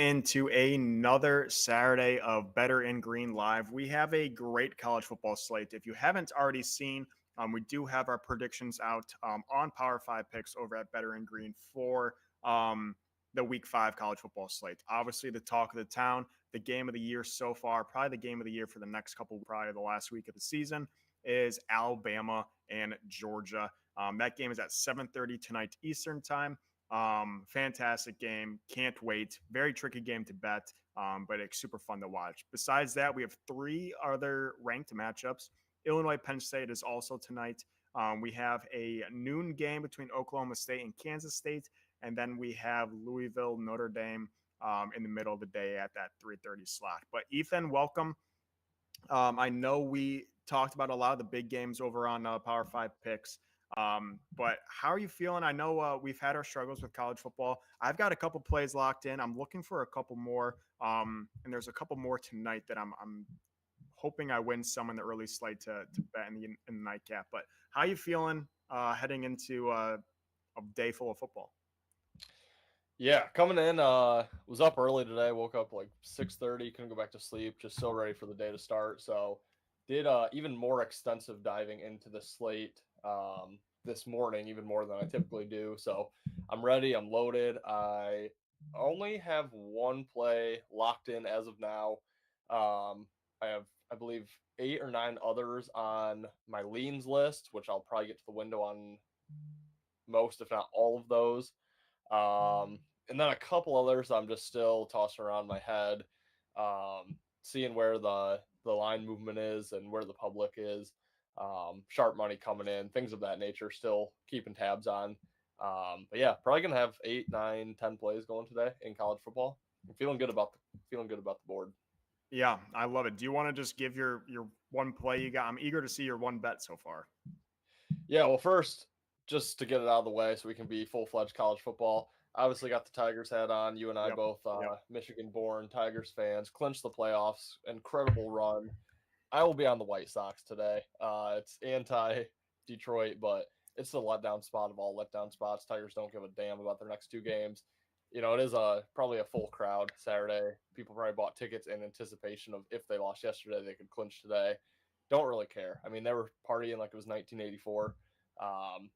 into another Saturday of Better in Green Live. We have a great college football slate. If you haven't already seen, we do have our predictions out on Power 5 picks over at Better in Green for the Week 5 college football slate. Obviously, the talk of the town, the game of the year so far, probably the game of the year for the next couple, probably the last week of the season, is Alabama and Georgia. That game is at 7:30 tonight Eastern time. Fantastic game. Can't wait. Very tricky game to bet, but it's super fun to watch. Besides that, we have three other ranked matchups. Illinois Penn State is also tonight. We have a noon game between Oklahoma State and Kansas State, and then we have Louisville Notre Dame in the middle of the day at that 3:30 slot. But Ethan, welcome. I know we talked about a lot of the big games over on Power 5 picks. But how are you feeling? I know we've had our struggles with college football. I've got a couple plays locked in. I'm looking for a couple more. And there's a couple more tonight that I'm hoping I win some in the early slate to bet in the nightcap. But how are you feeling heading into a day full of football? Yeah, coming in, was up early today, woke up like 6:30, couldn't go back to sleep, just so ready for the day to start. So did even more extensive diving into the slate this morning, even more than I typically do. So I'm ready, I'm loaded. I only have one play locked in as of now. I have, I believe, 8 or 9 others on my leans list, which I'll probably get to the window on most, if not all of those. And then a couple others I'm just still tossing around my head, seeing where the line movement is and where the public is. Sharp money coming in, things of that nature. Still keeping tabs on. But yeah, probably gonna have 8, 9, 10 plays going today in college football. I'm feeling good about the board. Yeah, I love it. Do you want to just give your one play you got? I'm eager to see your one bet so far. Yeah, well, first, just to get it out of the way so we can be full-fledged college football, obviously got the Tigers hat on. You and I Yep. both Yep. Michigan-born Tigers fans, clinched the playoffs, incredible run. I will be on the White Sox today. It's anti-Detroit, but it's the letdown spot of all letdown spots. Tigers don't give a damn about their next 2 games. You know, it is probably a full crowd Saturday. People probably bought tickets in anticipation of if they lost yesterday, they could clinch today. Don't really care. I mean, they were partying like it was 1984. Um,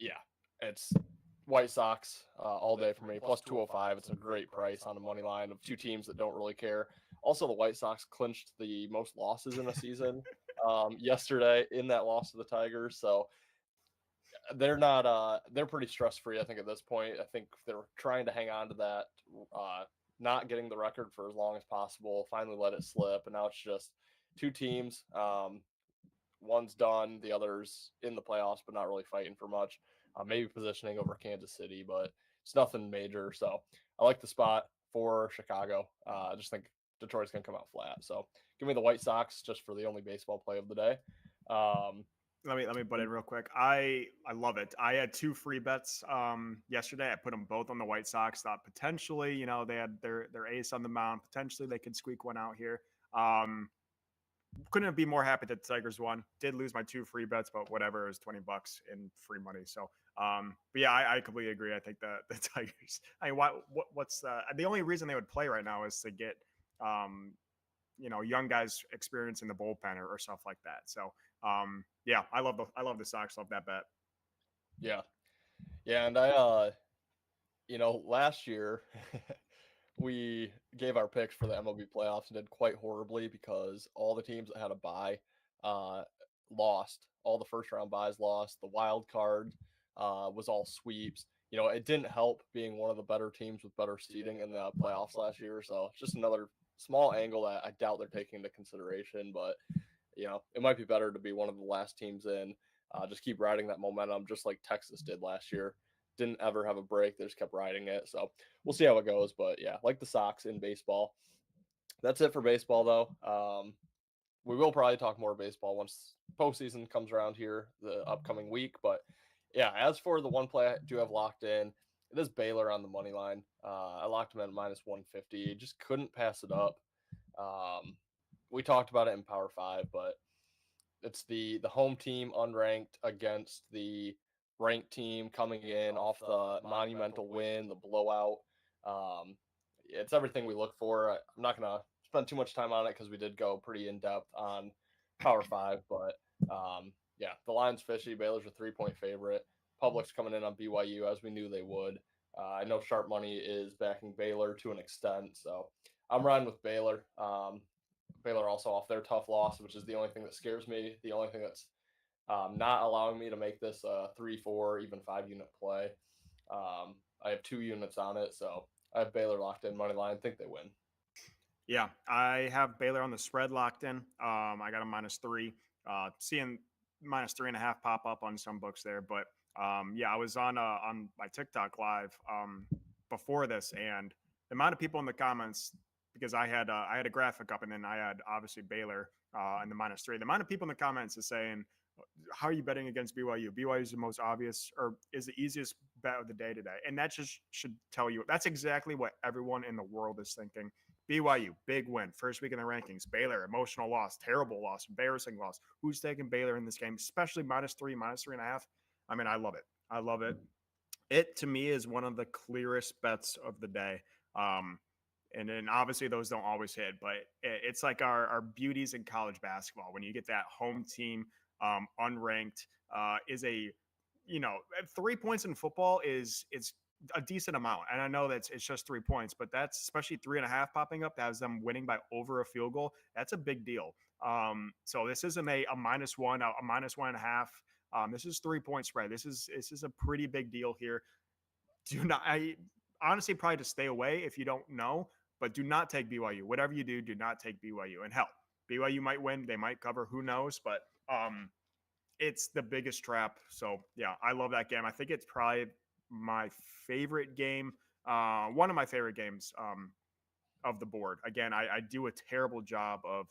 yeah, it's White Sox all day for me. Plus 205. It's a great price on a money line of two teams that don't really care. Also, the White Sox clinched the most losses in a season yesterday in that loss to the Tigers. So they're not they're pretty stress free, I think, at this point. I think they're trying to hang on to that, not getting the record for as long as possible, finally let it slip, and now it's just two teams. One's done, the other's in the playoffs, but not really fighting for much. Maybe positioning over Kansas City, but it's nothing major. So I like the spot for Chicago. I just think Detroit's going to come out flat. So give me the White Sox just for the only baseball play of the day. Um, Let me butt in real quick. I love it. I had two free bets yesterday. I put them both on the White Sox. Thought potentially, they had their ace on the mound. Potentially, they could squeak one out here. Couldn't be more happy that the Tigers won. Did lose my two free bets, but whatever. It was $20 in free money. So, but yeah, I completely agree. I think that the Tigers. I mean, what's the only reason they would play right now is to get young guys experience in the bullpen or stuff like that. So yeah, I love the Sox, love that bet. yeah. Yeah. And last year we gave our picks for the MLB playoffs and did quite horribly because all the teams that had a bye uh, lost. All the first round buys lost. The wild card was all sweeps. It didn't help being one of the better teams with better seeding in the playoffs last year. So it's just another small angle that I doubt they're taking into consideration. But, it might be better to be one of the last teams in. Just keep riding that momentum, just like Texas did last year. Didn't ever have a break. They just kept riding it. So we'll see how it goes. But yeah, like the Sox in baseball. That's it for baseball, though. We will probably talk more baseball once postseason comes around here the upcoming week. But yeah, as for the one play I do have locked in, it is Baylor on the money line. I locked him at minus 150. Just couldn't pass it up. We talked about it in Power 5, but it's the home team unranked against the ranked team coming in off the monumental win, the blowout. Um, it's everything we look for. I'm not gonna spend too much time on it because we did go pretty in depth on Power Five, but yeah, the line's fishy. Baylor's a 3-point favorite. Public's coming in on BYU as we knew they would. I know Sharp Money is backing Baylor to an extent, so I'm riding with Baylor. Baylor also off their tough loss, which is the only thing that scares me. The only thing that's not allowing me to make this 3, 4, even 5 unit play. I have 2 units on it, so I have Baylor locked in money line. I think they win. Yeah, I have Baylor on the spread locked in. I got a -3. Seeing -3.5 pop up on some books there, but yeah, I was on my TikTok live before this, and the amount of people in the comments, because I had a graphic up, and then I had obviously Baylor and the -3. The amount of people in the comments is saying, "How are you betting against BYU? BYU is the most obvious or is the easiest bet of the day today," and that just should tell you that's exactly what everyone in the world is thinking. BYU, big win, first week in the rankings. Baylor, emotional loss, terrible loss, embarrassing loss. Who's taking Baylor in this game, especially -3, -3.5? I mean, I love it. I love it. It to me is one of the clearest bets of the day. Um, and then obviously those don't always hit, but it's like our beauties in college basketball when you get that home team unranked is a 3 points in football is it's a decent amount, and I know that it's just 3 points, but that's especially 3.5 popping up that has them winning by over a field goal. That's a big deal. So this isn't a -1, a -1.5. This is 3 point spread. This is a pretty big deal here. Do not, I honestly probably just stay away if you don't know, but do not take BYU. Whatever you do not take BYU. And hell, BYU might win, they might cover, who knows? But it's the biggest trap. So yeah, I love that game. I think it's probably my favorite game, one of my favorite games of the board. Again, I do a terrible job of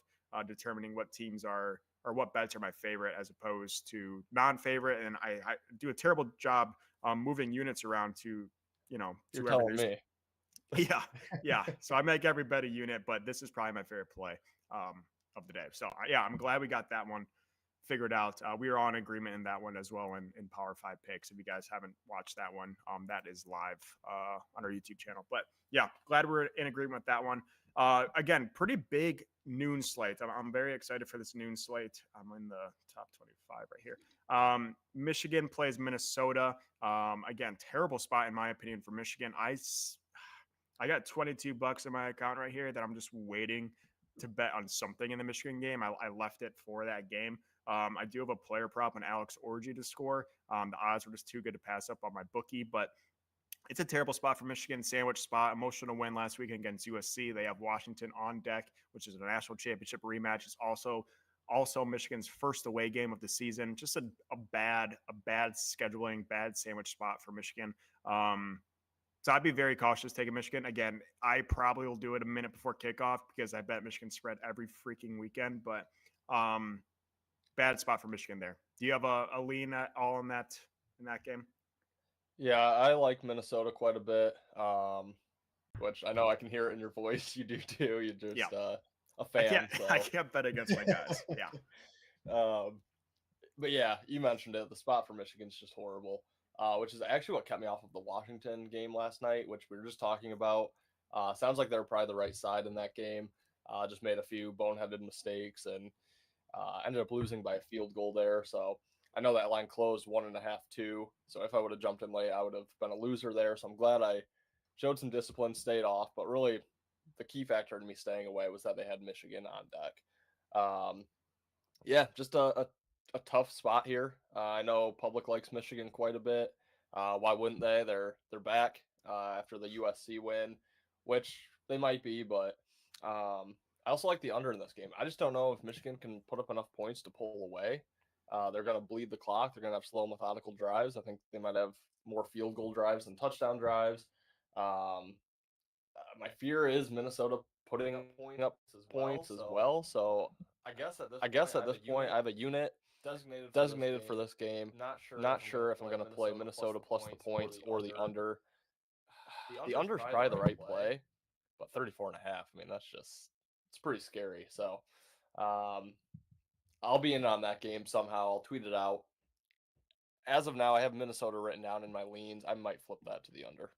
determining what teams are or what bets are my favorite as opposed to non-favorite, and I do a terrible job moving units around to You're whoever telling there's me. yeah, yeah. So I make every bet a unit, but this is probably my favorite play of the day. So yeah, I'm glad we got that one figured out. We are on agreement in that one as well in Power Five Picks. If you guys haven't watched that one, that is live on our YouTube channel. But yeah, glad we're in agreement with that one. Again, pretty big noon slate. I'm very excited for this noon slate. I'm in the top 25 right here. Michigan plays Minnesota. Again, terrible spot in my opinion for Michigan. I got $22 in my account right here that I'm just waiting to bet on something in the Michigan game. I left it for that game. I do have a player prop on Alex Orgy to score. The odds were just too good to pass up on my bookie, but it's a terrible spot for Michigan. Sandwich spot. Emotional win last week against USC. They have Washington on deck, which is a national championship rematch. It's also Michigan's first away game of the season. Just a bad scheduling, bad sandwich spot for Michigan. So I'd be very cautious taking Michigan. Again, I probably will do it a minute before kickoff because I bet Michigan spread every freaking weekend. But bad spot for Michigan there. Do you have a lean at all in that game? Yeah, I like Minnesota quite a bit. Which I know I can hear it in your voice. You do too. You're Yeah, just a I can't fan. I So, can't bet against my guys. Yeah, um, but yeah, you mentioned it. The spot for Michigan's just horrible. Which is actually what kept me off of the Washington game last night, which we were just talking about. Sounds like they were probably the right side in that game. Just made a few boneheaded mistakes and ended up losing by a field goal there. So I know that line closed 1.5, 2. So if I would have jumped in late, I would have been a loser there. So I'm glad I showed some discipline, stayed off. But really, the key factor in me staying away was that they had Michigan on deck. Yeah, just a tough spot here. I know public likes Michigan quite a bit. Why wouldn't they? They're back after the USC win, which they might be, but I also like the under in this game. I just don't know if Michigan can put up enough points to pull away. They're going to bleed the clock. They're going to have slow, methodical drives. I think they might have more field goal drives than touchdown drives. My fear is Minnesota putting up points as well. So I guess at this point I have a unit designated for this game. Not sure if I'm going to play Minnesota plus the points or the under. The under is probably the right play, but 34.5. I mean, it's pretty scary. So I'll be in on that game somehow. I'll tweet it out. As of now, I have Minnesota written down in my leans. I might flip that to the under.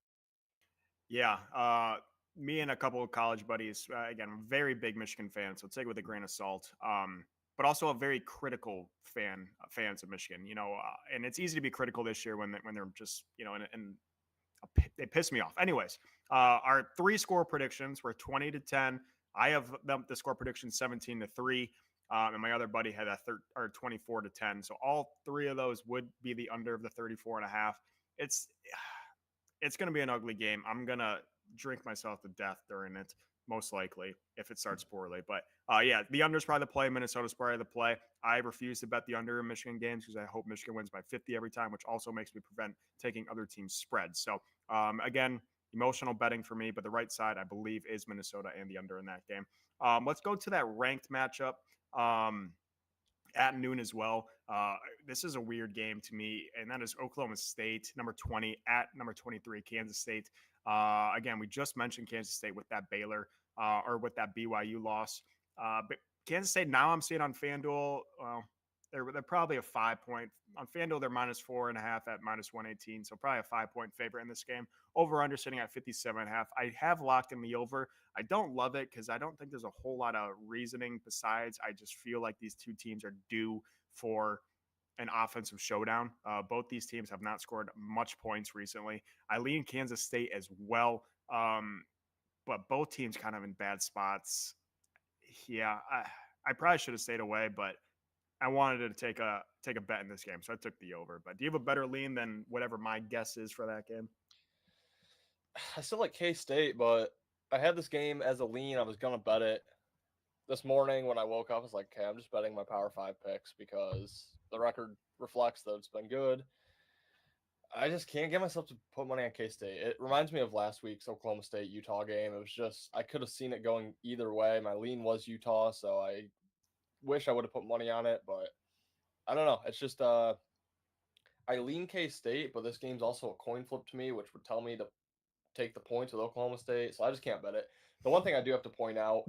yeah. me and a couple of college buddies, again, I'm a very big Michigan fan, so take it with a grain of salt. But also a very critical fans of Michigan. And it's easy to be critical this year when they're just in they piss me off. Anyways, our three score predictions were 20-10. I have the score prediction 17-3. And my other buddy had a 24-10. So all three of those would be the under of the 34 and a half. It's it's going to be an ugly game. I'm going to drink myself to death during it, most likely, if it starts poorly. But yeah, the under's probably the play. Minnesota's probably the play. I refuse to bet the under in Michigan games because I hope Michigan wins by 50 every time, which also makes me prevent taking other teams' spreads. So again, emotional betting for me, but the right side, I believe, is Minnesota and the under in that game. Let's go to that ranked matchup. At noon as well. This is a weird game to me, and that is Oklahoma State, number 20, at number 23, Kansas State. Again, we just mentioned Kansas State with that Baylor or with that BYU loss. But Kansas State, now I'm seeing on FanDuel, they're probably a 5 point. On FanDuel, they're -4.5 at -118, so probably a 5 point favorite in this game. Over under sitting at 57.5. I have locked in the over. I don't love it because I don't think there's a whole lot of reasoning besides I just feel like these two teams are due for an offensive showdown. Both these teams have not scored much points recently. I lean Kansas State as well, but both teams kind of in bad spots. Yeah, I probably should have stayed away, but I wanted to take a bet in this game, so I took the over. But do you have a better lean than whatever my guess is for that game? I still like K State, but I had this game as a lean. I was gonna bet it this morning when I woke up. I was like, okay, I'm just betting my Power Five picks because the record reflects that it's been good. I just can't get myself to put money on K State. It reminds me of last week's Oklahoma State Utah game. It was just I could have seen it going either way. My lean was Utah, so I wish I would have put money on it, but I don't know. It's just I lean K State, but this game's also a coin flip to me, which would tell me to take the points with Oklahoma State. So I just can't bet it. The one thing I do have to point out,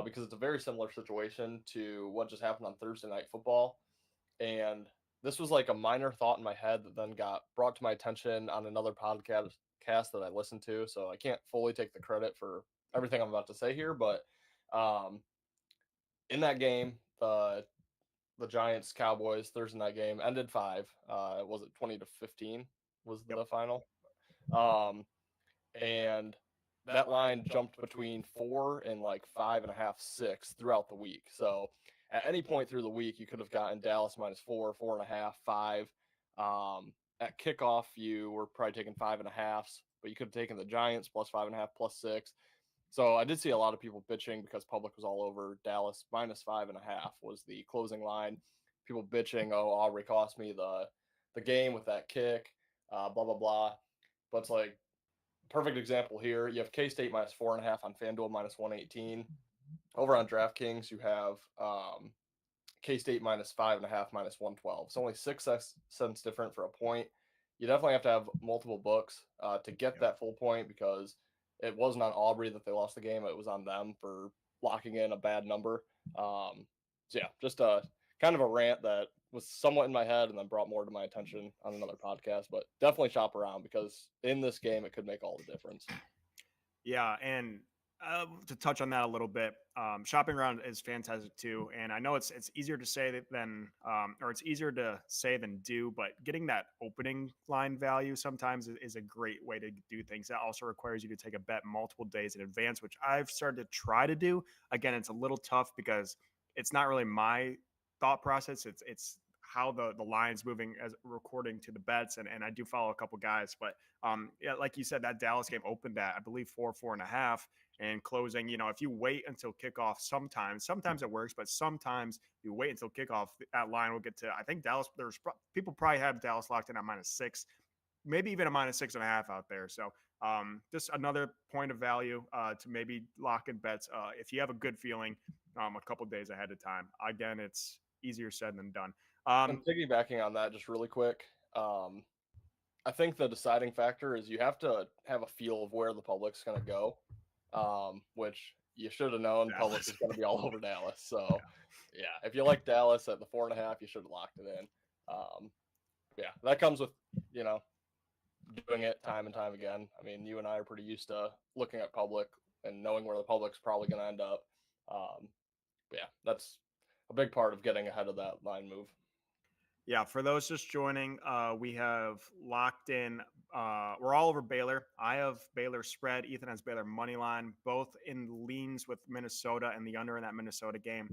because it's a very similar situation to what just happened on Thursday Night Football, and this was like a minor thought in my head that then got brought to my attention on another podcast that I listened to. So I can't fully take the credit for everything I'm about to say here, but um, in that game, the Giants Cowboys Thursday night game ended 5. Was it 20-15? Was Yep. the final? Um, and that line jumped between 4 and like 5.5, 6 throughout the week. So at any point through the week, you could have gotten Dallas -4, 4.5, 5. At kickoff, you were probably taking 5.5s, but you could have taken the Giants +5.5, +6. So I did see a lot of people bitching because public was all over Dallas -5.5 was the closing line. People bitching, oh, Aubrey cost me the game with that kick, blah blah blah. But it's like perfect example here. You have K State -4.5 on FanDuel -118. Over on DraftKings, you have K State -5.5 -112. It's only 6 cents different for a point. You definitely have to have multiple books to get Yep. that full point because it wasn't on Aubrey that they lost the game. It was on them for locking in a bad number. So yeah, just a kind of a rant that was somewhat in my head and then brought more to my attention on another podcast. But definitely shop around because in this game it could make all the difference. Yeah, and to touch on that a little bit, shopping around is fantastic too. And I know it's easier to say than or it's easier to say than do, but getting that opening line value sometimes is a great way to do things. That also requires you to take a bet multiple days in advance, which I've started to try to do. Again, it's a little tough because it's not really my thought process. It's how the line's moving as recording to the bets, and I do follow a couple guys, but yeah, like you said, that Dallas game opened at I believe 4.5, and closing. If you wait until kickoff, sometimes it works, but sometimes you wait until kickoff, that line will get to. I think Dallas. People probably have Dallas locked in at -6, maybe even a -6.5 out there. So just another point of value to maybe lock in bets if you have a good feeling a couple days ahead of time. Again, it's easier said than done. And Um, piggybacking on that, just really quick, I think the deciding factor is you have to have a feel of where the public's going to go, which you should have known public Dallas. is going to be all over Dallas. So, yeah, if you like Dallas at the 4.5, you should have locked it in. Yeah, that comes with, doing it time and time again. I mean, you and I are pretty used to looking at public and knowing where the public's probably going to end up. Um, but yeah, that's a big part of getting ahead of that line move. Yeah, for those just joining, we have locked in. We're all over Baylor. I have Baylor spread. Ethan has Baylor money line, both in leans with Minnesota and the under in that Minnesota game.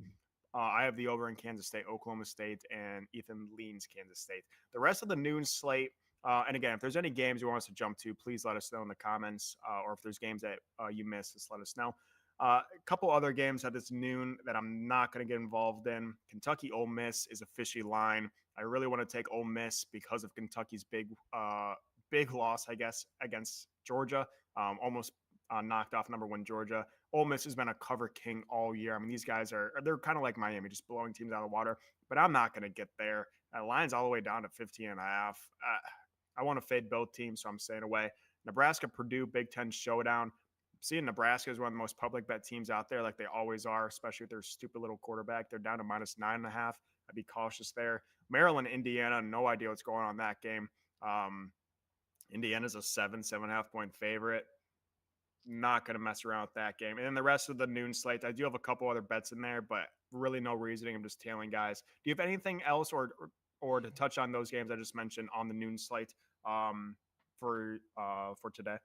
I have the over in Kansas State, Oklahoma State, and Ethan leans Kansas State. The rest of the noon slate, and again, if there's any games you want us to jump to, please let us know in the comments. Or if there's games that you missed, just let us know. A couple other games at this noon that I'm not going to get involved in. Kentucky Ole Miss is a fishy line. I really want to take Ole Miss because of Kentucky's big loss, I guess, against Georgia. Almost knocked off number one Georgia. Ole Miss has been a cover king all year. I mean, these guys they're kind of like Miami, just blowing teams out of the water. But I'm not going to get there. Line's all the way down to 15.5. I want to fade both teams, so I'm staying away. Nebraska Purdue Big Ten showdown. Seeing Nebraska is one of the most public bet teams out there, like they always are, especially with their stupid little quarterback. They're down to -9.5. I'd be cautious there. Maryland, Indiana, no idea what's going on in that game. Indiana's a 7.5 point favorite. Not going to mess around with that game. And then the rest of the noon slate, I do have a couple other bets in there, but really no reasoning. I'm just tailing guys. Do you have anything else or to touch on those games I just mentioned on the noon slate for today?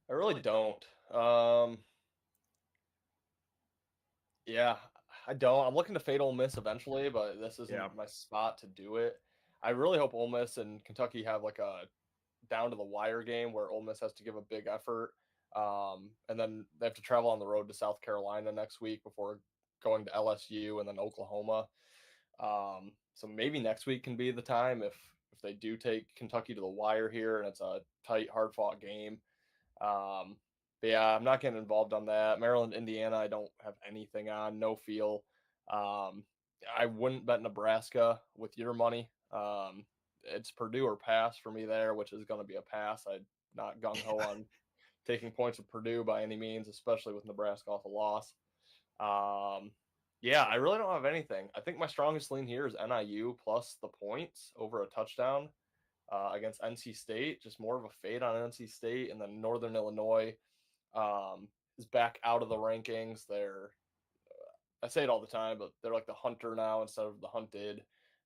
I really don't. Yeah, I don't. I'm looking to fade Ole Miss eventually, but this Yeah. isn't my spot to do it. I really hope Ole Miss and Kentucky have like a down to the wire game where Ole Miss has to give a big effort. And then they have to travel on the road to South Carolina next week before going to LSU and then Oklahoma. So maybe next week can be the time if they do take Kentucky to the wire here and it's a tight, hard fought game. Um, but yeah, I'm not getting involved on that. Maryland, Indiana, I don't have anything on, no feel. I wouldn't bet Nebraska with your money. It's Purdue or pass for me there, which is going to be a pass. I'm not gung ho on taking points with Purdue by any means, especially with Nebraska off a loss. Yeah, I really don't have anything. I think my strongest lean here is NIU plus the points over a touchdown against NC State. Just more of a fade on NC State, and then Northern Illinois is back out of the rankings. I say it all the time, but they're like the hunter now instead of the hunted.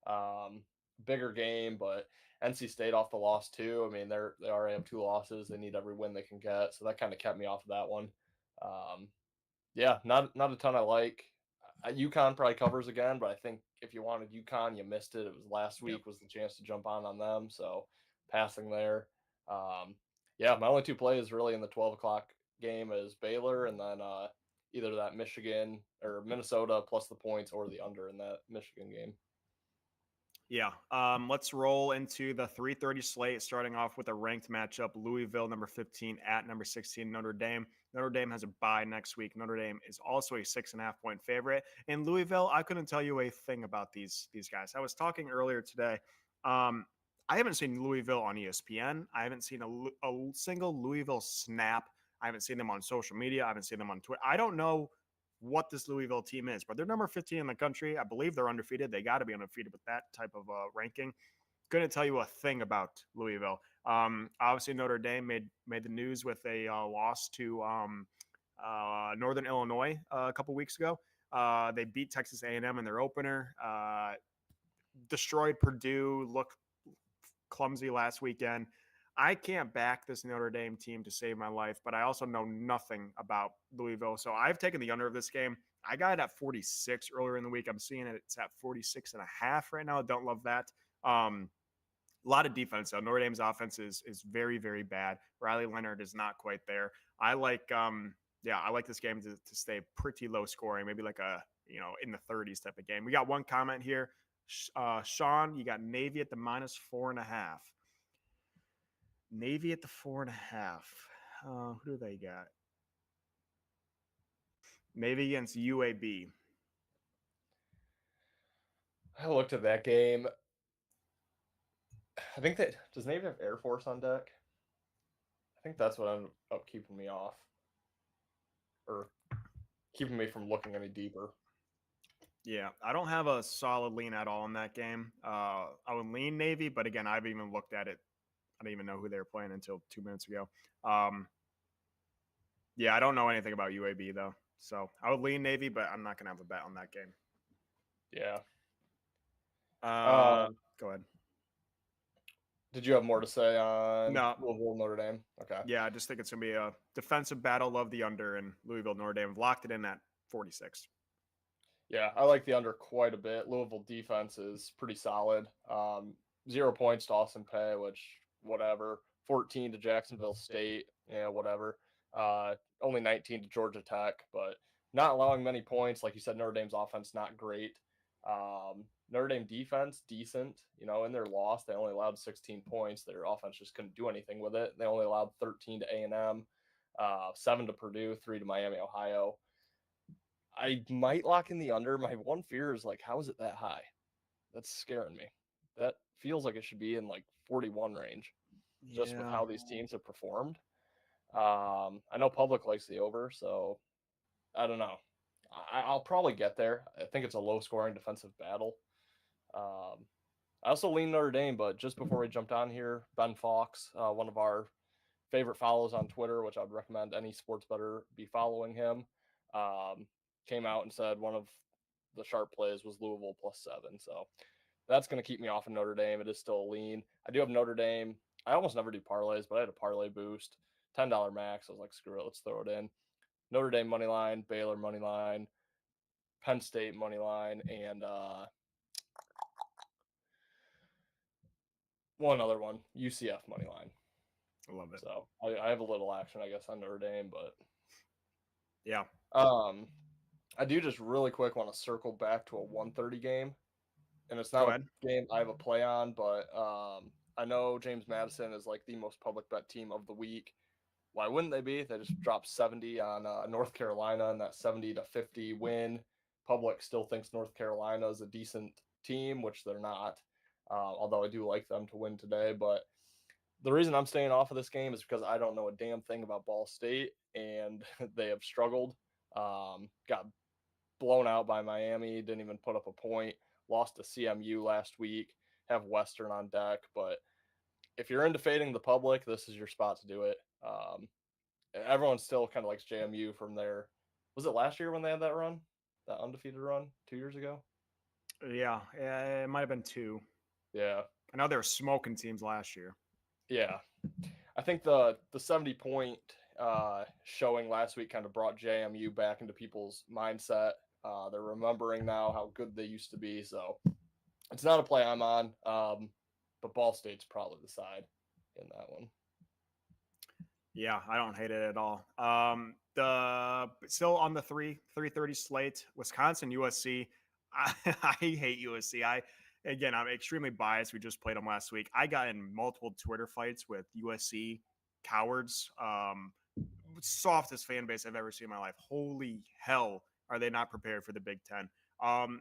Um, Bigger game, but NC State off the loss too. I mean, they already have 2 losses. They need every win they can get, so that kind of kept me off of that one. Um, yeah, not a ton I like. UConn probably covers again, but I think if you wanted UConn, you missed it. It was last Yep. week was the chance to jump on them, so passing there. Yeah, my only 2 plays really in the 12 o'clock game is Baylor and then either that Michigan or Minnesota plus the points or the under in that Michigan game. Yeah. Let's roll into the 3:30 slate, starting off with a ranked matchup: Louisville, number 15, at number 16, Notre Dame. Notre Dame has a bye next week. Notre Dame is also a 6.5 point favorite. In Louisville, I couldn't tell you a thing about these guys. I was talking earlier today. I haven't seen Louisville on ESPN. I haven't seen a single Louisville snap. I haven't seen them on social media. I haven't seen them on Twitter. I don't know what this Louisville team is, but they're number 15 in the country. I believe they're undefeated. They got to be undefeated with that type of ranking. Couldn't tell you a thing about Louisville. Obviously, Notre Dame made the news with a loss to Northern Illinois a couple weeks ago. They beat Texas A&M in their opener. Destroyed Purdue. Looked clumsy last weekend. I can't back this Notre Dame team to save my life, but I also know nothing about Louisville. So I've taken the under of this game. I got it at 46 earlier in the week. I'm seeing it's at 46.5 right now. Don't love that. A lot of defense though. Notre Dame's offense is very, very bad. Riley Leonard is not quite there. I like I like this game to stay pretty low scoring, maybe like a in the 30s type of game. We got one comment here. Sean, you got Navy at the -4.5. Navy at the 4.5. Who do they got? Navy against UAB. I looked at that game. I think that does Navy have Air Force on deck? I think that's what ended up keeping me off, or keeping me from looking any deeper. Yeah, I don't have a solid lean at all in that game. I would lean Navy, but again, I've even looked at it. I didn't even know who they were playing until 2 minutes ago. Yeah, I don't know anything about UAB though, so I would lean Navy, but I'm not gonna have a bet on that game. Yeah. Uh, Um, Go ahead. did you have more to say on No, Louisville Notre Dame? Okay. yeah, I just think it's gonna be a defensive battle. Love the under, and Louisville Notre Dame have locked it in at 46. Yeah, I like the under quite a bit. Louisville defense is pretty solid. 0 points to Austin Pay, which whatever. 14 to Jacksonville State, yeah, whatever. Only 19 to Georgia Tech, but not allowing many points. Like you said, Notre Dame's offense not great. Notre Dame defense decent. You know, in their loss, they only allowed 16 points. Their offense just couldn't do anything with it. They only allowed 13 to A&M, 7 to Purdue, 3 to Miami, Ohio. I might lock in the under. My one fear is like, how is it that high? That's scaring me. That feels like it should be in like 41 range, just with Yeah, how these teams have performed. I know public likes the over, so I don't know. I'll probably get there. I think it's a low scoring defensive battle. Um, I also lean Notre Dame, but just before we jumped on here, Ben Fox, one of our favorite follows on Twitter, which I'd recommend any sports bettor be following him, um, came out and said one of the sharp plays was Louisville +7. So that's going to keep me off of Notre Dame. It is still a lean. I do have Notre Dame. I almost never do parlays, but I had a parlay boost, $10 max. I was like, screw it, let's throw it in. Notre Dame money line, Baylor money line, Penn State money line, and one other one, UCF money line. I love it. So I have a little action, I guess, on Notre Dame, but Yeah, I do just really quick want to circle back to a 1:30 game, and it's go not ahead. a game I have a play on, but I know James Madison is like the most public bet team of the week. Why wouldn't they be? They just dropped 70 on North Carolina, and that 70-50 win. Public still thinks North Carolina is a decent team, which they're not. Although I do like them to win today, but the reason I'm staying off of this game is because I don't know a damn thing about Ball State, and they have struggled. Got blown out by Miami, didn't even put up a point, lost to CMU last week, have Western on deck. But if you're into fading the public, this is your spot to do it. Everyone still kind of likes JMU from there. Was it last year when they had that run? That undefeated run 2 years ago? Yeah, it might have been two. Yeah. I know they were smoking teams last year. Yeah. I think the 70 point showing last week kind of brought JMU back into people's mindset. They're remembering now how good they used to be. So it's not a play I'm on, but Ball State's probably the side in that one. Yeah, I don't hate it at all. The still on the 3:30 slate, Wisconsin USC. I hate USC. I'm extremely biased. We just played them last week. I got in multiple Twitter fights with USC cowards. Softest fan base I've ever seen in my life. Holy hell, are they not prepared for the Big Ten?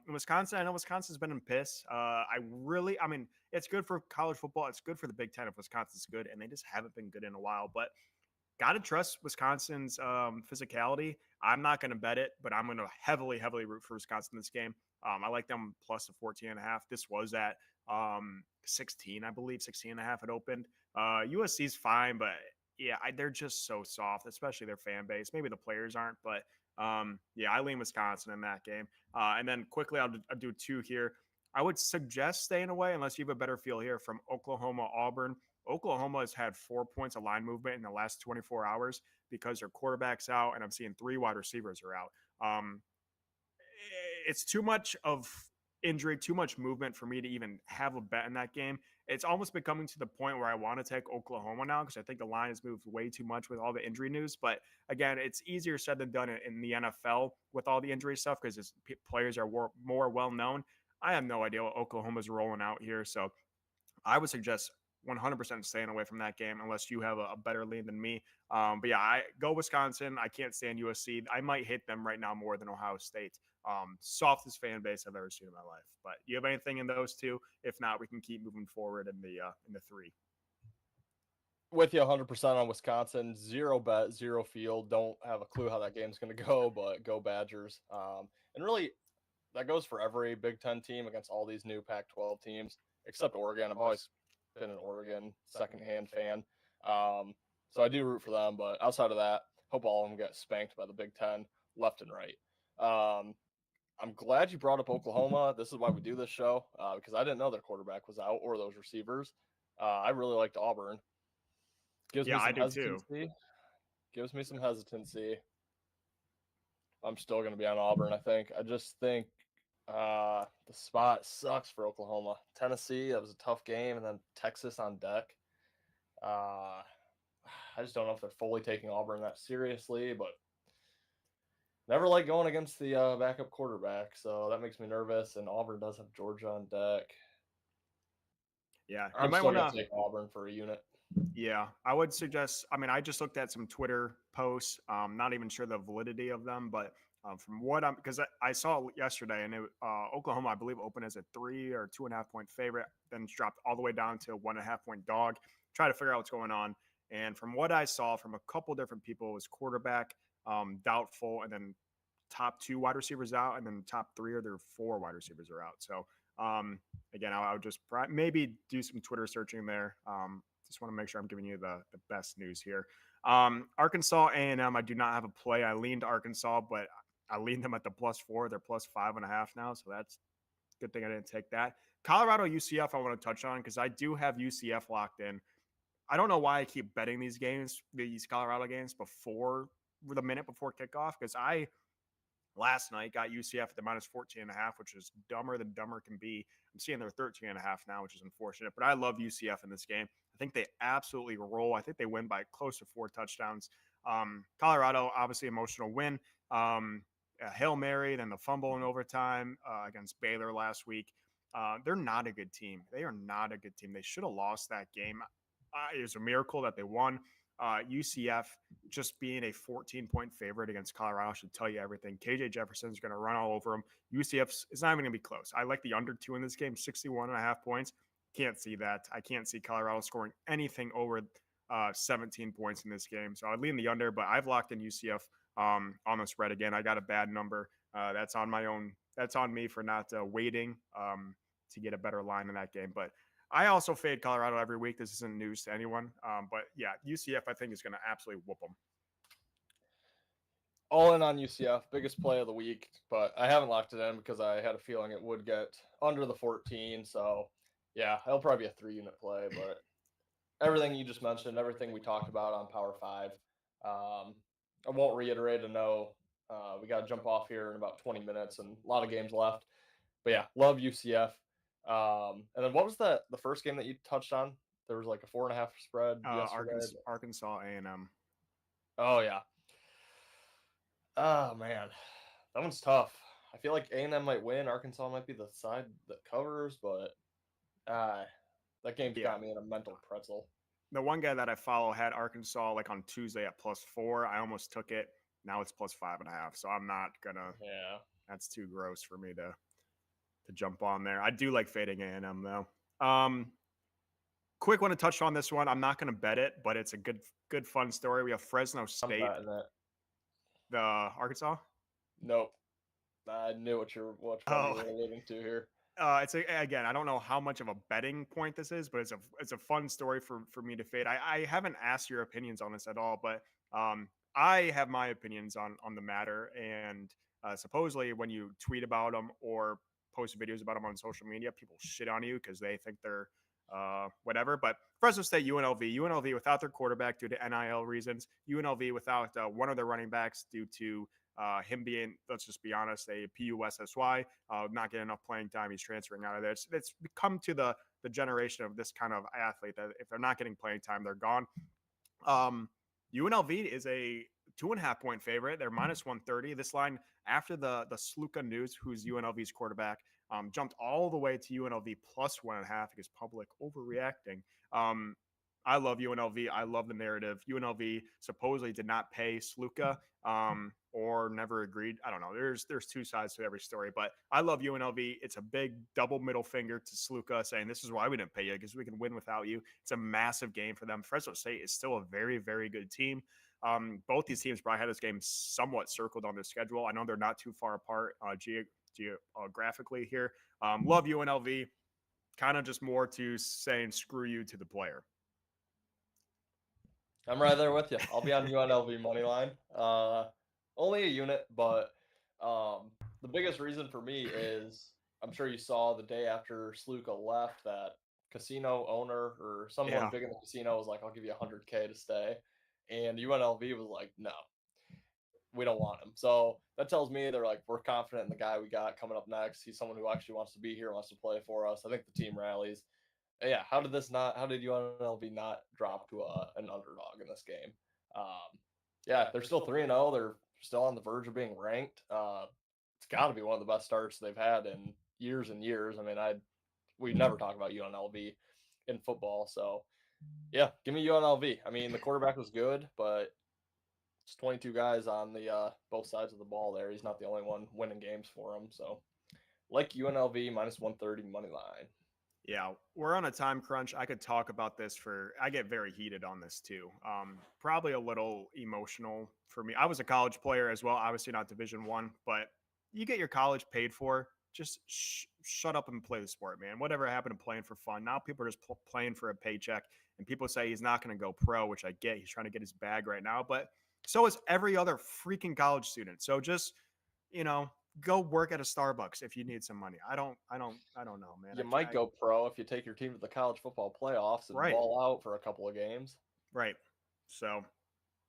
Wisconsin, I know Wisconsin's been in piss. I mean, it's good for college football. It's good for the Big Ten if Wisconsin's good, and they just haven't been good in a while. But got to trust Wisconsin's physicality. I'm not going to bet it, but I'm going to heavily root for Wisconsin in this game. I like them plus the 14 and a half. This was at 16, I believe, 16 and a half it opened. USC's fine, but yeah, they're just so soft, especially their fan base. Maybe the players aren't, but yeah, I lean Wisconsin in that game. And then quickly, I'll do two here. I would suggest staying away unless you have a better feel here from Oklahoma Auburn. Oklahoma has had 4 points of line movement in the last 24 hours because their quarterback's out, and I'm seeing 3 wide receivers are out. It's too much of injury, too much movement for me to even have a bet in that game. It's almost becoming to the point where I want to take Oklahoma now because I think the line has moved way too much with all the injury news. But again, it's easier said than done in the NFL with all the injury stuff because players are more well known. I have no idea what Oklahoma's rolling out here, so I would suggest 100% staying away from that game unless you have a better lean than me. But yeah, I go Wisconsin. I can't stand USC. I might hate them right now more than Ohio State. Softest fan base I've ever seen in my life. But you have anything in those two? If not, we can keep moving forward in the three. With you 100% on Wisconsin. Zero bet, zero field. Don't have a clue how that game's going to go, but go Badgers. And really, that goes for every Big Ten team against all these new Pac-12 teams, except Oregon. I've always been an Oregon secondhand fan. So I do root for them, but outside of that, Hope all of them get spanked by the Big Ten left and right. I'm glad you brought up Oklahoma. This is why we do this show, because I didn't know their quarterback was out or those receivers. I really liked Auburn. Gives Yeah, me I some do too. hesitancy. Gives me some hesitancy. I'm still going to be on Auburn, I think. I just think the spot sucks for Oklahoma. Tennessee, that was a tough game, and then Texas on deck. I just don't know if they're fully taking Auburn that seriously, but never like going against the backup quarterback, so that makes me nervous. And Auburn does have Georgia on deck. Yeah, you I'm might still want going to. to take Auburn for a unit. Yeah, I would suggest. I mean, I just looked at some Twitter posts. Not even sure the validity of them, but from what I'm, because I saw it yesterday, and Oklahoma, I believe, opened as a 3 or 2.5 point favorite, then dropped all the way down to a 1.5 point dog. Try to figure out what's going on. And from what I saw from a couple different people, it was quarterback doubtful, and then top 2 wide receivers out, and then top 3 or their 4 wide receivers are out. So again, I would just maybe do some Twitter searching there. Just want to make sure I'm giving you the best news here. Arkansas A&M, I do not have a play. I leaned Arkansas, but I leaned them at the +4. They're +5.5 now, so that's a good thing I didn't take that. Colorado UCF, I want to touch on because I do have UCF locked in. I don't know why I keep betting these games, these Colorado games, before the minute before kickoff, because I last night got UCF at the -14.5, which is dumber than dumber can be. I'm seeing they're 13.5 now, which is unfortunate, but I love UCF in this game. I think they absolutely roll. I think they win by close to 4 touchdowns. Colorado, obviously emotional win. A Hail Mary, then the fumble in overtime against Baylor last week. They're not a good team. They are not a good team. They should have lost that game. It was a miracle that they won. UCF just being a 14-point favorite against Colorado should tell you everything. KJ Jefferson's going to run all over them. UCF is not even going to be close. I like the under 2 in this game, 61.5 points. Can't see that. I can't see Colorado scoring anything over 17 points in this game. So I'd lean the under, but I've locked in UCF on the spread again. I got a bad number. That's on my own. That's on me for not waiting to get a better line in that game. But I also fade Colorado every week. This isn't news to anyone. But yeah, UCF, I think, is going to absolutely whoop them. All in on UCF, biggest play of the week, but I haven't locked it in because I had a feeling it would get under the 14. So yeah, it'll probably be a 3-unit play, but everything you just mentioned, everything we talked about on Power 5. I won't reiterate. I know we got to jump off here in about 20 minutes and a lot of games left. But yeah, love UCF. And then what was the first game that you touched on? There was like a 4.5 spread yesterday. Arkansas A&M. Oh yeah. Oh man, that one's tough. I feel like A&M might win. Arkansas might be the side that covers, but that game's got me in a mental pretzel. The one guy that I follow had Arkansas like on Tuesday at +4. I almost took it. Now it's +5.5. So I'm not gonna. Yeah, that's too gross for me to jump on there. I do like fading A&M though. Quick one to touch on this one. I'm not going to bet it, but it's a good fun story. We have Fresno State. The Arkansas. Nope. I knew what you were alluding to here. Again, I don't know how much of a betting point this is, but it's a fun story for me to fade. I haven't asked your opinions on this at all, but I have my opinions on the matter. And supposedly, when you tweet about them or post videos about them on social media, people shit on you because they think they're whatever. But Fresno State, UNLV without their quarterback due to NIL reasons, UNLV without one of their running backs due to him being, let's just be honest, a PUSSY, not getting enough playing time. He's transferring out of there. It's come to the generation of this kind of athlete that if they're not getting playing time, they're gone. UNLV is a 2.5 point favorite. They're -130. This line after the Sluka news, who's UNLV's quarterback, jumped all the way to UNLV +1.5 because public overreacting. I love UNLV. I love the narrative. UNLV supposedly did not pay Sluka or never agreed. I don't know. There's 2 sides to every story, but I love UNLV. It's a big double middle finger to Sluka saying this is why we didn't pay you because we can win without you. It's a massive game for them. Fresno State is still a very, very good team. Both these teams probably had this game somewhat circled on their schedule. I know they're not too far apart geographically here. Love UNLV. Kind of just more to saying screw you to the player. I'm right there with you. I'll be on UNLV money line. Only a unit, but the biggest reason for me is I'm sure you saw the day after Sluka left that casino owner or someone Yeah. big in the casino was like, "I'll give you 100K to stay," and UNLV was like, "No, we don't want him." So that tells me they're like, we're confident in the guy we got coming up next. He's someone who actually wants to be here, wants to play for us. I think the team rallies. Yeah, how did this not? How did UNLV not drop to an underdog in this game? Yeah, they're still 3-0. They're still on the verge of being ranked. It's got to be one of the best starts they've had in years and years. I mean, we never talk about UNLV in football, so yeah, give me UNLV. I mean, the quarterback was good, but it's 22 guys on the both sides of the ball there. He's not the only one winning games for him. So, like UNLV minus 130 money line. Yeah, we're on a time crunch. I could talk about this for. I get very heated on this too. Probably a little emotional for me. I was a college player as well. Obviously not Division One, but you get your college paid for. Just shut up and play the sport, man. Whatever happened to playing for fun? Now people are just playing for a paycheck, and people say he's not going to go pro, which I get. He's trying to get his bag right now, but so is every other freaking college student. So just you know, go work at a Starbucks if you need some money. I don't know, man. You might I go pro if you take your team to the college football playoffs and right, ball out for a couple of games. right. So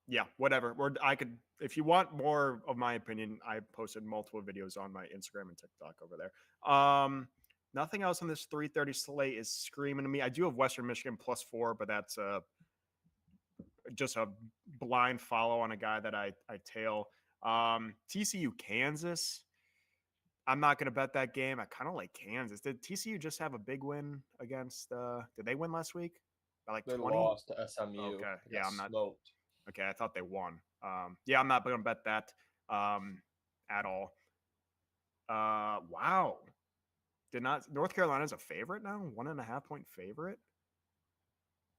yeah, whatever. I could, if you want more of my opinion, I posted multiple videos on my Instagram and TikTok over there. Nothing else on this 3:30 slate is screaming to me. I do have Western Michigan +4, but that's just a blind follow on a guy that I tail. TCU Kansas. I'm not going to bet that game. I kind of like Kansas. Did TCU just have a big win against? Did they win last week by like They 20? lost to SMU. Okay, They yeah, got I'm not. smoked. Okay, I thought they won. Yeah, I'm not going to bet that at all. Wow, did not North Carolina's a favorite now? 1.5 point favorite.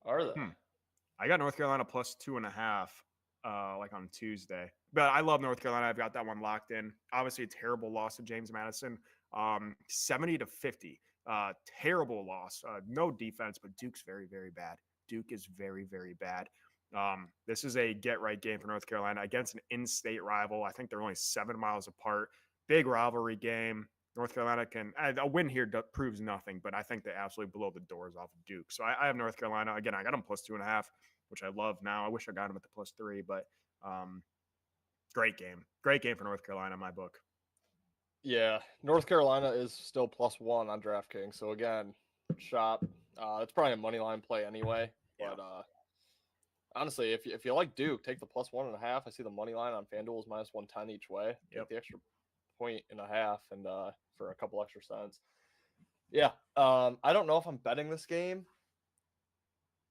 Are they? Hmm. I got North Carolina +2.5, like on Tuesday. But I love North Carolina. I've got that one locked in. Obviously, a terrible loss to James Madison, 70-50. Terrible loss. No defense, but Duke's very, very bad. Duke is very, very bad. This is a get right game for North Carolina against an in-state rival. I think they're only 7 miles apart. Big rivalry game. North Carolina can a win here proves nothing, but I think they absolutely blow the doors off of Duke. So I have North Carolina again. I got them +2.5, which I love now. I wish I got them at the +3, but great game for North Carolina in my book. Yeah, North Carolina is still +1 on DraftKings. So again, shop. It's probably a money line play anyway. Yeah, But honestly, if you like Duke, take the +1.5. I see the money line on FanDuel is -110 each way. yep. Take the extra point and a half, and for a couple extra cents. Yeah. I don't know if I'm betting this game,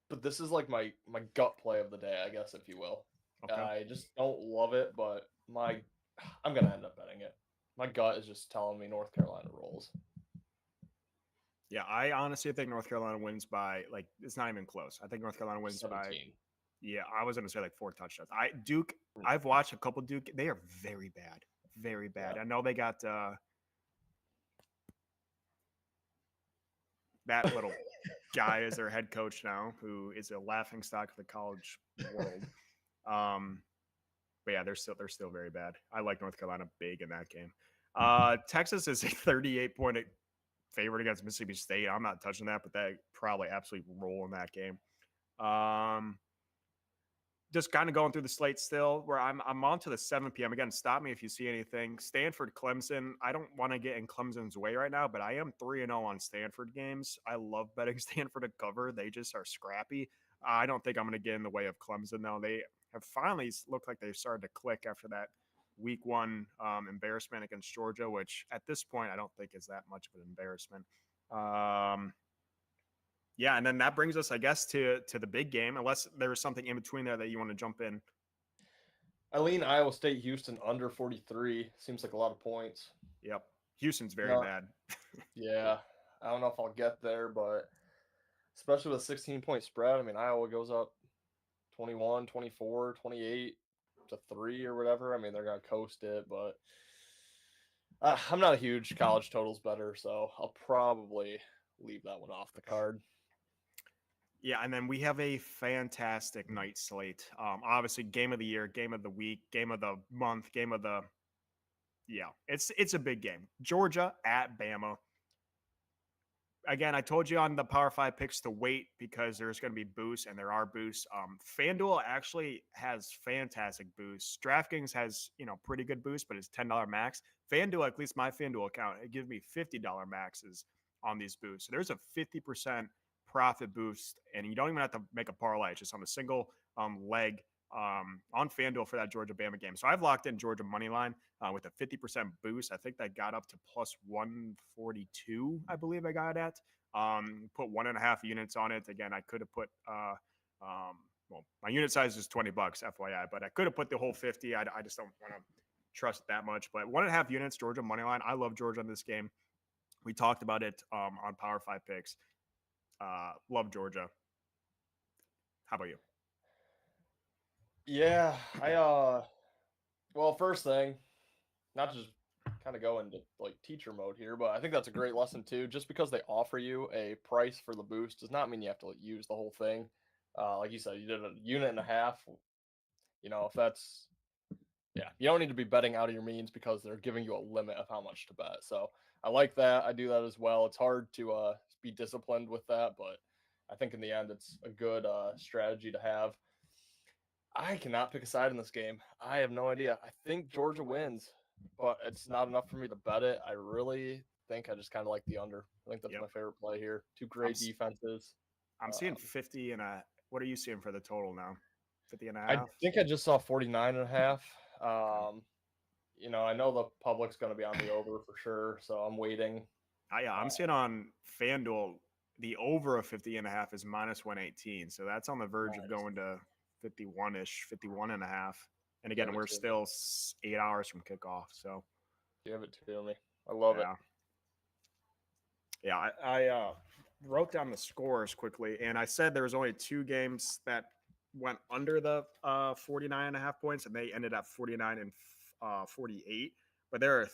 but this is like my gut play of the day, I guess, if you will. Okay. I just don't love it, but I'm gonna end up betting it. My gut is just telling me North Carolina rolls. Yeah, I honestly think North Carolina wins by like it's not even close. I think North Carolina wins by 17. yeah. I was gonna say like 4 touchdowns. Duke. I've watched a couple Duke. They are very bad, very bad. Yeah. I know they got that little guy as their head coach now, who is a laughing stock of the college world. Um, but yeah, they're still very bad. I like North Carolina big in that game. Texas is a 38-point favorite against Mississippi State. I'm not touching that, but they probably absolutely roll in that game. Um, just kind of going through the slate still, where I'm on to the 7 p.m. Again, stop me if you see anything. Stanford, Clemson. I don't want to get in Clemson's way right now, but I am 3-0 on Stanford games. I love betting Stanford to cover. They just are scrappy. I don't think I'm going to get in the way of Clemson though. They have finally looked like they've started to click after that week one embarrassment against Georgia, which at this point I don't think is that much of an embarrassment. Yeah, and then that brings us, I guess, to the big game. Unless there was something in between there that you want to jump in. I lean Iowa State Houston under 43. Seems like a lot of points. Yep, Houston's very No, bad. yeah. I don't know if I'll get there, but especially with a 16-point spread, I mean, Iowa goes up 21, 24, 28 to 3 or whatever. I mean, they're going to coast it, but I'm not a huge college totals better, so I'll probably leave that one off the card. Yeah, and then we have a fantastic night slate. Obviously, game of the year, game of the week, game of the month, game of the yeah. It's a big game. Georgia at Bama. Again, I told you on the Power Five picks to wait because there's going to be boosts, and there are boosts. FanDuel actually has fantastic boosts. DraftKings has pretty good boosts, but it's $10 max. FanDuel, at least my FanDuel account, it gives me $50 maxes on these boosts. So there's a 50% profit boost, and you don't even have to make a parlay. It's just on a single leg on FanDuel for that Georgia Bama game. So I've locked in Georgia money line with a 50% boost. I think that got up to plus 142, I believe I got at. Put 1.5 units on it. Again, I could have put, well, my unit size is $20, FYI, but I could have put the whole 50. I just don't want to trust that much. But 1.5 units, Georgia money line. I love Georgia in this game. We talked about it on Power Five picks. Love Georgia. How about you? Yeah, well, first thing, not to just kind of go into like teacher mode here, but I think that's a great lesson too. Just because they offer you a price for the boost does not mean you have to use the whole thing. Like you said, you did a unit and a half. If that's yeah, you don't need to be betting out of your means because they're giving you a limit of how much to bet. So I like that. I do that as well. It's hard to be disciplined with that, but I think in the end it's a good strategy to have. I cannot pick a side in this game. I have no idea. I think Georgia wins, but it's not enough for me to bet it. I really think I just kind of like the under. I think that's Yep. my favorite play here. Two I'm great defenses. I'm seeing Um, 50 and a. What are you seeing for the total now? 50 and a I half. think I just saw 49 and a half. Okay. I know the public's going to be on the over for sure, so I'm waiting. I'm Uh, seeing on FanDuel the over of 50 and a half is minus 118. So that's on the verge of nice. going to 51 ish, 51 and a half. And Give again, it we're to me. still 8 hours from kickoff. So Give it to me. I love it. yeah. Yeah. I wrote down the scores quickly and I said there was only two games that went under the 49 and a half points and they ended at 49 and 48. But there are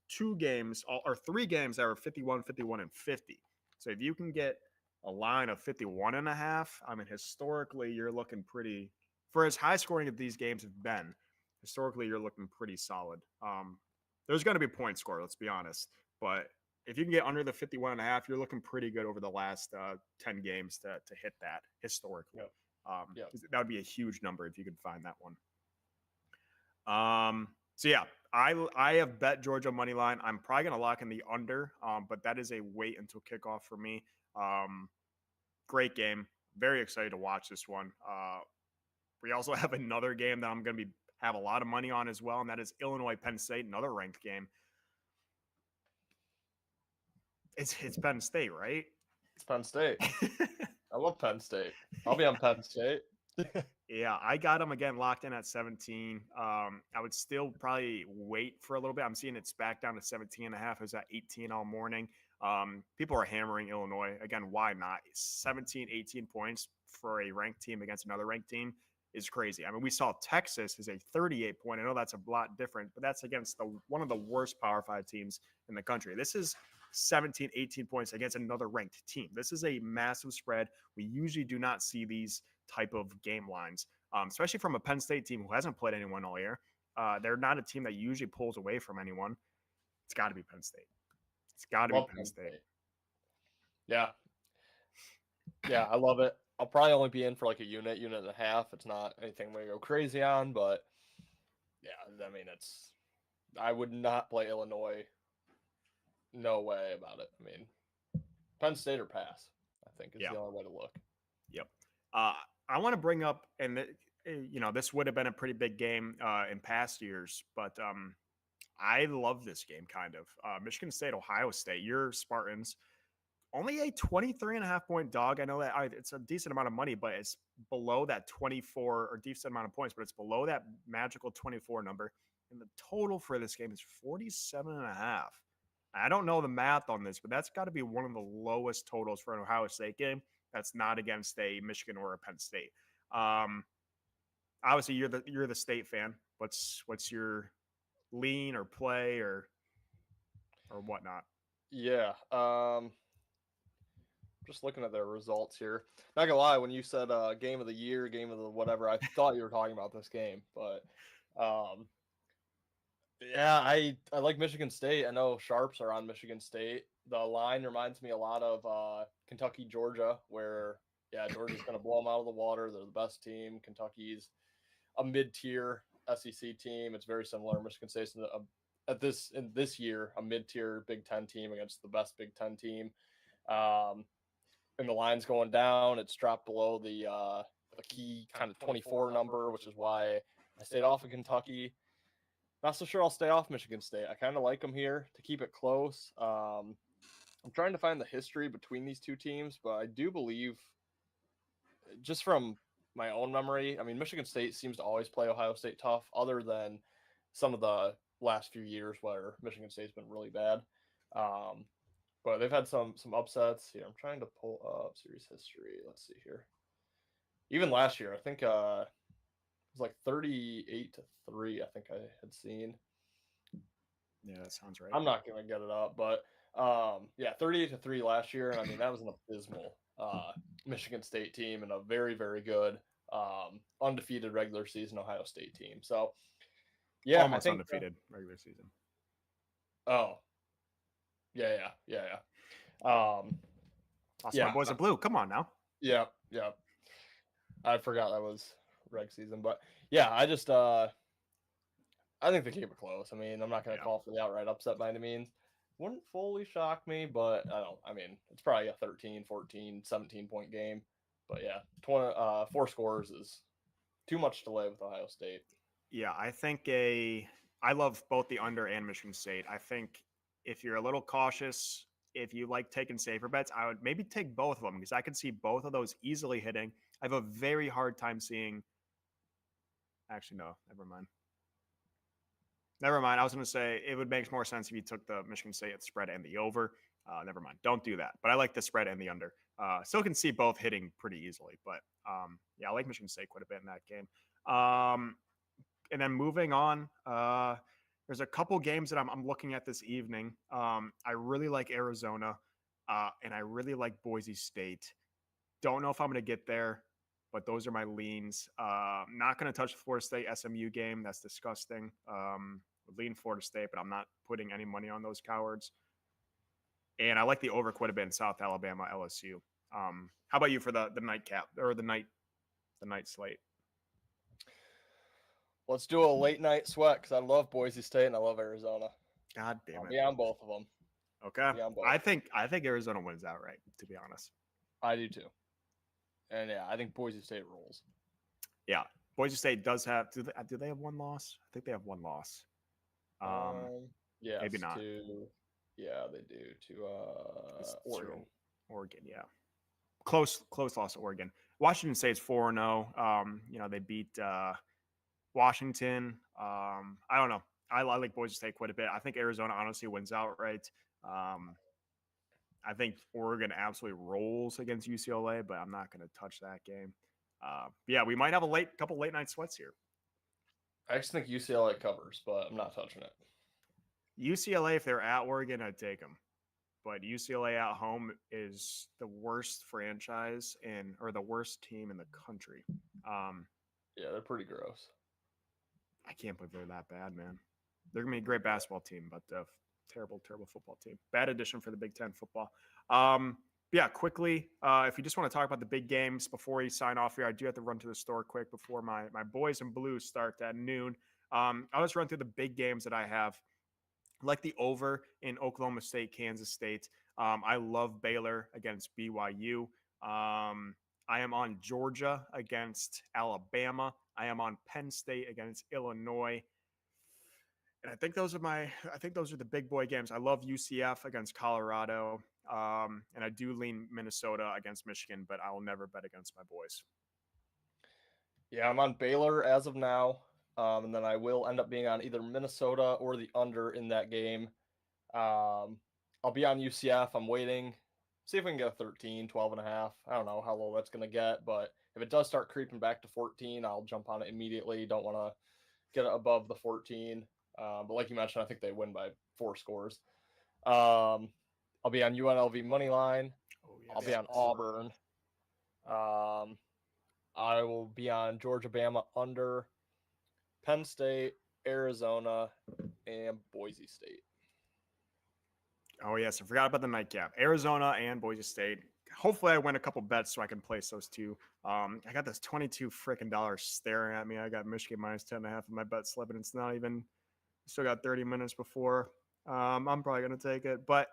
two games or three games that were 51, 51, and 50. So if you can get a line of 51 and a half, I mean, historically, you're looking pretty, for as high scoring as these games have been, historically, you're looking pretty solid. There's going to be point score, let's be honest. But if you can get under the 51 and a half, you're looking pretty good over the last 10 games to hit that historically. Yep. Yep. That would be a huge number if you could find that one. So yeah, I have bet Georgia money line. I'm probably gonna lock in the under, but that is a wait until kickoff for me. Um, Great game. Very excited to watch this one. We also have another game that I'm gonna be have a lot of money on as well, and that is Illinois Penn State, another ranked game. It's Penn State, right? It's Penn State. I love Penn State. I'll be on Penn State. Yeah, I got them again locked in at 17. I would still probably wait for a little bit. I'm seeing it's back down to 17 and a half. It was at 18 all morning. People are hammering Illinois. Again, why not? 17, 18 points for a ranked team against another ranked team is crazy. I mean, we saw Texas is a 38 point. I know that's a lot different, but that's against one of the worst Power 5 teams in the country. This is 17, 18 points against another ranked team. This is a massive spread. We usually do not see these type of game lines, especially from a Penn State team who hasn't played anyone all year. They're not a team that usually pulls away from anyone. It's got to be Penn State. It's got to be Love Penn Penn State. State. Yeah. Yeah, I love it. I'll probably only be in for like a unit, unit and a half. It's not anything I'm gonna go crazy on, but yeah, I mean I would not play Illinois. No way about it. I mean, Penn State or pass, I think is Yeah. the only way to look. Yep. I want to bring up, and this would have been a pretty big game in past years, but I love this game kind of. Michigan State, Ohio State, your Spartans, only a 23 and a half point dog. I know that it's a decent amount of money, but it's below that 24 or decent amount of points, but it's below that magical 24 number. And the total for this game is 47 and a half. I don't know the math on this, but that's got to be one of the lowest totals for an Ohio State game. That's not against a Michigan or a Penn State. Um, Obviously, you're the state fan. What's your lean or play or whatnot? Yeah. just looking at their results here. Not gonna lie, when you said game of the year, game of the whatever, I thought you were talking about this game, but um, yeah, I like Michigan State. I know Sharps are on Michigan State. The line reminds me a lot of Kentucky, Georgia, where yeah, Georgia's gonna blow them out of the water. They're the best team. Kentucky's a mid-tier SEC team. It's very similar. Michigan State's in this year a mid-tier Big Ten team against the best Big Ten team. Um, and the line's going down. It's dropped below the key kind of 24 number, which is why I stayed off of Kentucky. Not so sure I'll stay off Michigan State. I kind of like them here to keep it close. I'm trying to find the history between these two teams, but I do believe, just from my own memory, I mean, Michigan State seems to always play Ohio State tough, other than some of the last few years where Michigan State's been really bad. Um, but they've had some upsets. Here, I'm trying to pull up series history. Let's see here. Even last year, I think it was like 38-3. I think I had seen. Yeah, that sounds right. I'm not gonna get it up, but yeah, 38-3 last year, and I mean that was an abysmal Michigan State team and a very very good undefeated regular season Ohio State team. So yeah, Almost I think undefeated regular season. Oh, yeah. Lost my boys in blue. Come on now. Yeah. I forgot that was reg season, but yeah, I just I think they keep it close. I mean, I'm not going to call for the outright upset by any means. Wouldn't fully shock me, but I mean, it's probably a 13, 14, 17-point game. But yeah, 4 scores is too much to lay with Ohio State. Yeah, I love both the under and Michigan State. I think if you're a little cautious, if you like taking safer bets, I would maybe take both of them because I could see both of those easily hitting. I have a very hard time seeing. Actually, no, never mind. I was going to say it would make more sense if you took the Michigan State spread and the over. Never mind. Don't do that. But I like the spread and the under. Still can see both hitting pretty easily. But yeah, I like Michigan State quite a bit in that game. And then moving on, there's a couple games that I'm looking at this evening. I really like Arizona, and I really like Boise State. Don't know if I'm going to get there, but those are my leans. Not going to touch the Florida State SMU game. That's disgusting. Lean Florida State, but I'm not putting any money on those cowards. And I like the over quite a bit in South Alabama, LSU. How about you for the nightcap or the night slate? Let's do a late night sweat because I love Boise State and I love Arizona. God damn it! Yeah, on both of them. Okay, I think Arizona wins outright. To be honest, I do too. And yeah, I think Boise State rolls. Yeah, Boise State does have. Do they have one loss? I think they have one loss. Yeah, maybe not. Yeah, they do to Oregon. Oregon, yeah. Close loss to Oregon. Washington State's 4-0. They beat Washington. I don't know. I like Boise State quite a bit. I think Arizona honestly wins outright. I think Oregon absolutely rolls against UCLA, but I'm not going to touch that game. Yeah, we might have a couple late night sweats here. I just think UCLA covers, but I'm not touching it. UCLA, if they're at Oregon, I'd take them. But UCLA at home is the worst franchise or the worst team in the country. Yeah, they're pretty gross. I can't believe they're that bad, man. They're going to be a great basketball team, but terrible football team. Bad addition for the Big Ten football. Yeah, quickly, if you just want to talk about the big games before we sign off here, I do have to run to the store quick before my boys in blue start at noon. I'll just run through the big games that I have. Like the over in Oklahoma State, Kansas State. I love Baylor against BYU. I am on Georgia against Alabama. I am on Penn State against Illinois. And I think those are the big boy games. I love UCF against Colorado. And I do lean Minnesota against Michigan, but I will never bet against my boys. Yeah, I'm on Baylor as of now. And then I will end up being on either Minnesota or the under in that game. I'll be on UCF. I'm waiting. See if we can get a 13, 12.5. I don't know how low that's going to get, but if it does start creeping back to 14, I'll jump on it immediately. Don't want to get it above the 14. But like you mentioned, I think they win by 4 scores. I'll be on UNLV money line. Oh I'll be on Auburn. I will be on Georgia Bama under, Penn State, Arizona, and Boise State. Oh, yes. I forgot about the nightcap. Arizona and Boise State. Hopefully, I win a couple bets so I can place those two. I got this 22 freaking dollars staring at me. I got Michigan minus 10.5 in my bet slip, and it's not even, still got 30 minutes before. I'm probably going to take it. But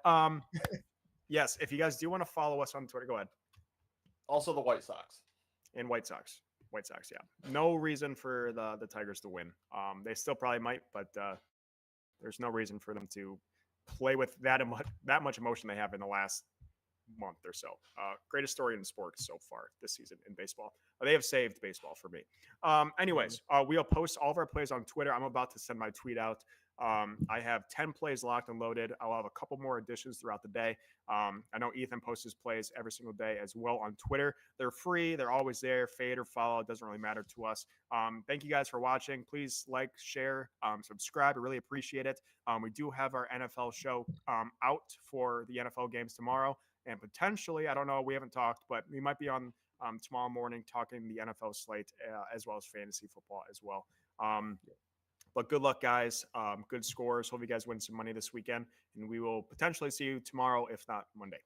yes, if you guys do want to follow us on Twitter, go ahead. Also, the White Sox. And White Sox. White Sox, yeah. No reason for the Tigers to win. They still probably might, but there's no reason for them to play with that much emotion they have in the last month or so. Greatest story in sports so far this season in baseball. They have saved baseball for me. Anyways, we'll post all of our plays on Twitter. I'm about to send my tweet out. I have 10 plays locked and loaded. I'll have a couple more additions throughout the day. I know Ethan posts his plays every single day as well on Twitter. They're free. They're always there. Fade or follow. It doesn't really matter to us. Thank you guys for watching. Please like, share, subscribe. I really appreciate it. We do have our NFL show out for the NFL games tomorrow. And potentially, I don't know, we haven't talked, but we might be on tomorrow morning talking the NFL slate as well as fantasy football as well. But good luck, guys. Good scores. Hope you guys win some money this weekend. And we will potentially see you tomorrow, if not Monday.